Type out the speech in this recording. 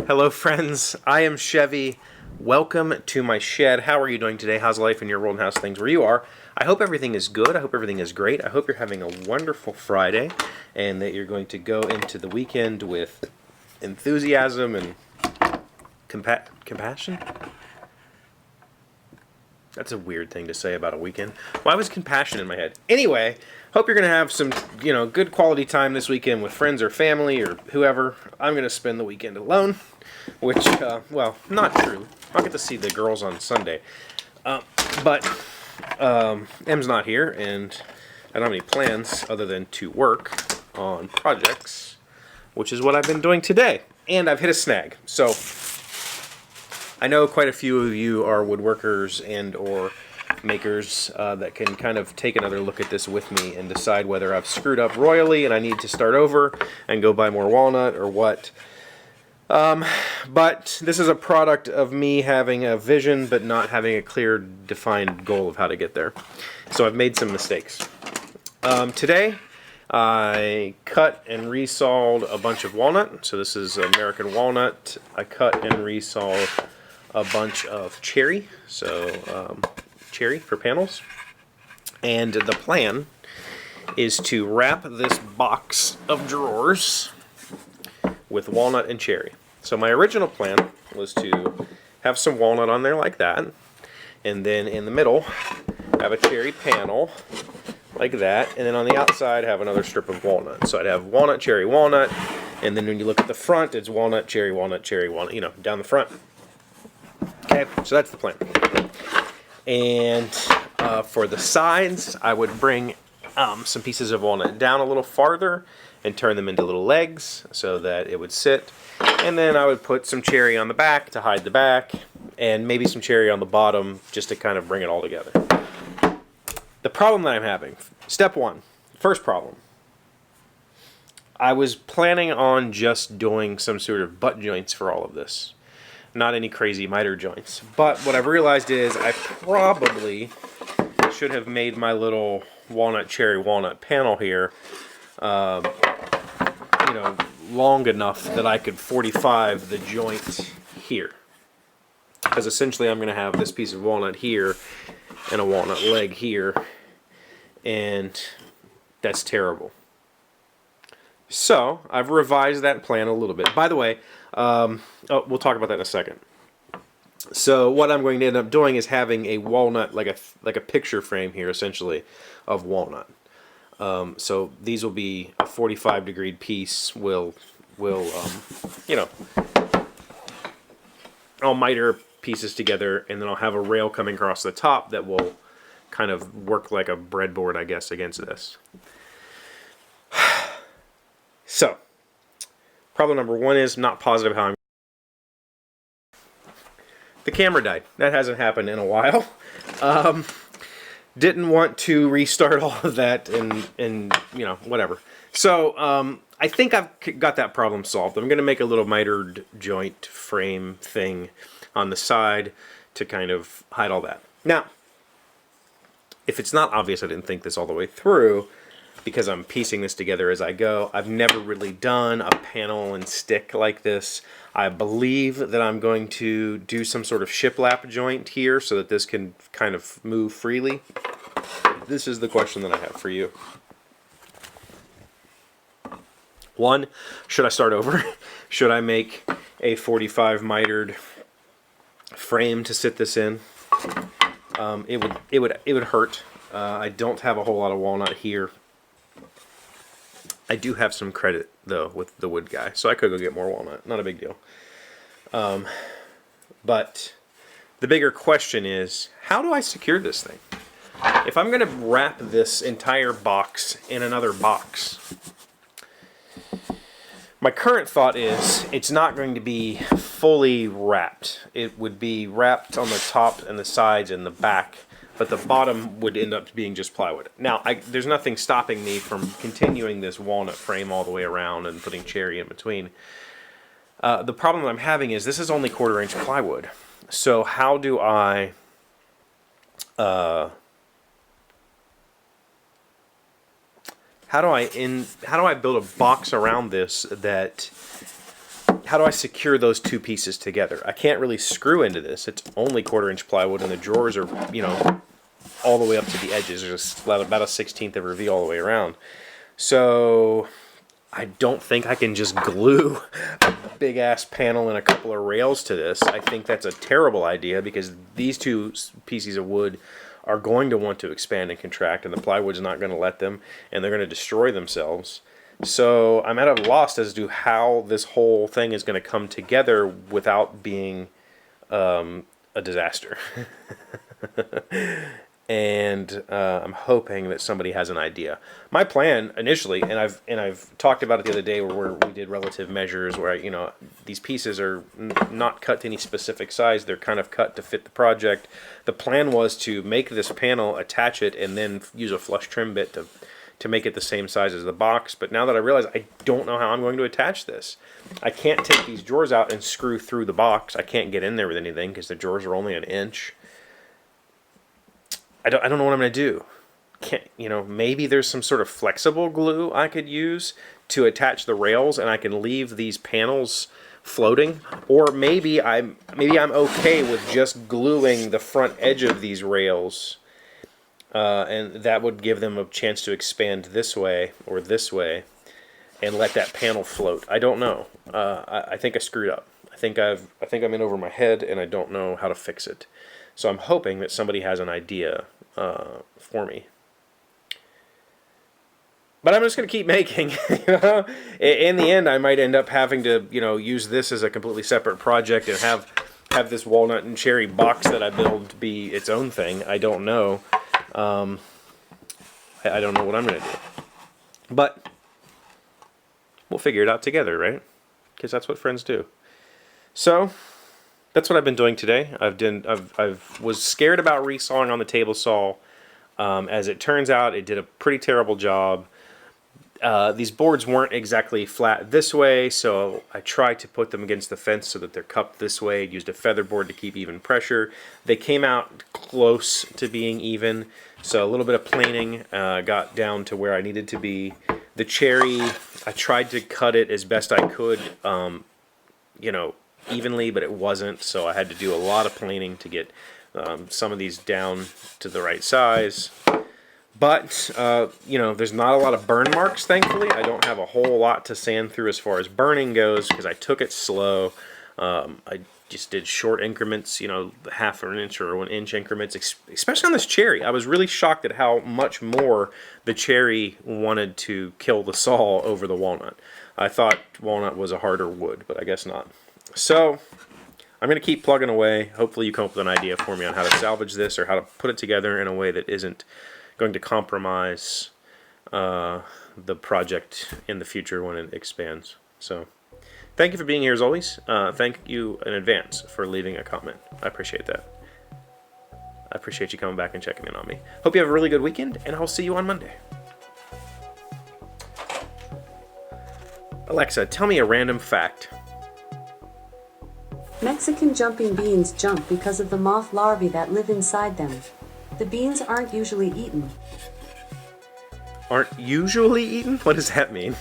Hello friends, I am Chevee. Welcome to my shed. How are you doing today? How's life in your world and how's things where you are? I hope everything is good. I hope everything is great. I hope you're having a wonderful Friday and that you're going to go into the weekend with enthusiasm and compassion? That's a weird thing to say about a weekend. Why was compassion in my head? Anyway, hope you're going to have some, good quality time this weekend with friends or family or whoever. I'm going to spend the weekend alone, which, well, not true. I'll get to see the girls on Sunday. But Em's not here, and I don't have any plans other than to work on projects, which is what I've been doing today. And I've hit a snag. So I know quite a few of you are woodworkers and or makers that can kind of take another look at this with me and decide whether I've screwed up royally and I need to start over and go buy more walnut or what. But this is a product of me having a vision but not having a clear defined goal of how to get there. So I've made some mistakes. Today I cut and resawed a bunch of walnut. So this is American walnut. I cut and resawed a bunch of cherry, so cherry for panels. And the plan is to wrap this box of drawers with walnut and cherry. So my original plan was to have some walnut on there like that, and then in the middle have a cherry panel like that, and then on the outside have another strip of walnut. So I'd have walnut, cherry, walnut, and then when you look at the front, it's walnut, cherry, walnut, down the front. Okay, so that's the plan. And for the sides, I would bring some pieces of walnut down a little farther and turn them into little legs so that it would sit. And then I would put some cherry on the back to hide the back, and maybe some cherry on the bottom just to kind of bring it all together. The problem that I'm having, step one, first problem. I was planning on just doing some sort of butt joints for all of this. Not any crazy miter joints. But what I've realized is I probably should have made my little walnut, cherry, walnut panel here, long enough that I could 45 the joint here. Because essentially I'm going to have this piece of walnut here and a walnut leg here. And that's terrible. So I've revised that plan a little bit. By the way, we'll talk about that in a second. So what I'm going to end up doing is having a walnut, like a picture frame here, essentially, of walnut. So these will be a 45-degree piece. I'll miter pieces together, and then I'll have a rail coming across the top that will kind of work like a breadboard, I guess, against this. So, problem number one is not positive how I'm. The camera died. That hasn't happened in a while. Didn't want to restart all of that and whatever. So, I think I've got that problem solved. I'm going to make a little mitered joint frame thing on the side to kind of hide all that. Now, if it's not obvious I didn't think this all the way through, because I'm piecing this together as I go. I've never really done a panel and stick like this. I believe that I'm going to do some sort of shiplap joint here so that this can kind of move freely. This is the question that I have for you. One, should I start over? Should I make a 45 mitered frame to sit this in? It would hurt. I don't have a whole lot of walnut here. I do have some credit, though, with the wood guy, so I could go get more walnut. Not a big deal. But the bigger question is, how do I secure this thing? If I'm going to wrap this entire box in another box, my current thought is it's not going to be fully wrapped. It would be wrapped on the top and the sides and the back, but the bottom would end up being just plywood. Now, there's nothing stopping me from continuing this walnut frame all the way around and putting cherry in between. The problem that I'm having is this is only 1/4 inch plywood. So how do I build a box around this that how do I secure those two pieces together? I can't really screw into this. It's only 1/4" plywood, and the drawers are, you know, all the way up to the edges. There's about a 1/16 of reveal all the way around. So I don't think I can just glue a big ass panel and a couple of rails to this. I think that's a terrible idea because these two pieces of wood are going to want to expand and contract, and the plywood's not going to let them, and they're going to destroy themselves. So I'm at a loss as to how this whole thing is going to come together without being a disaster. And I'm hoping that somebody has an idea. My plan initially, and I've talked about it the other day, where we did relative measures, where you know these pieces are not cut to any specific size; they're kind of cut to fit the project. The plan was to make this panel, attach it, and then use a flush trim bit to make it the same size as the box. But now that I realize I don't know how I'm going to attach this, I can't take these drawers out and screw through the box. I can't get in there with anything because the drawers are only 1 inch. I don't know what I'm going to do. You know, maybe there's some sort of flexible glue I could use to attach the rails, and I can leave these panels floating. Or maybe I'm okay with just gluing the front edge of these rails, and that would give them a chance to expand this way or this way, and let that panel float. I don't know. I think I screwed up. I think I'm in over my head, and I don't know how to fix it. So I'm hoping that somebody has an idea for me. But I'm just going to keep making. You know? In the end, I might end up having to, you know, use this as a completely separate project and have this walnut and cherry box that I build be its own thing. I don't know. I don't know what I'm going to do. But we'll figure it out together, right? Because that's what friends do. So that's what I've been doing today. I was scared about resawing on the table saw. As it turns out, it did a pretty terrible job. These boards weren't exactly flat this way, so I tried to put them against the fence so that they're cupped this way. Used a feather board to keep even pressure. They came out close to being even, so a little bit of planing got down to where I needed to be. The cherry, I tried to cut it as best I could, you know, evenly, but it wasn't, so I had to do a lot of planing to get some of these down to the right size. But you know, there's not a lot of burn marks, thankfully. I don't have a whole lot to sand through as far as burning goes because I took it slow. I just did short increments, you know, 1/2 inch or 1 inch increments, especially on this cherry. I was really shocked at how much more the cherry wanted to kill the saw over the walnut. I thought walnut was a harder wood, but I guess not. So I'm going to keep plugging away. Hopefully you come up with an idea for me on how to salvage this or how to put it together in a way that isn't going to compromise the project in the future when it expands. So thank you for being here as always. Thank you in advance for leaving a comment. I appreciate that. I appreciate you coming back and checking in on me. Hope you have a really good weekend, and I'll see you on Monday. Alexa, tell me a random fact. Mexican jumping beans jump because of the moth larvae that live inside them. The beans aren't usually eaten. Aren't usually eaten? What does that mean?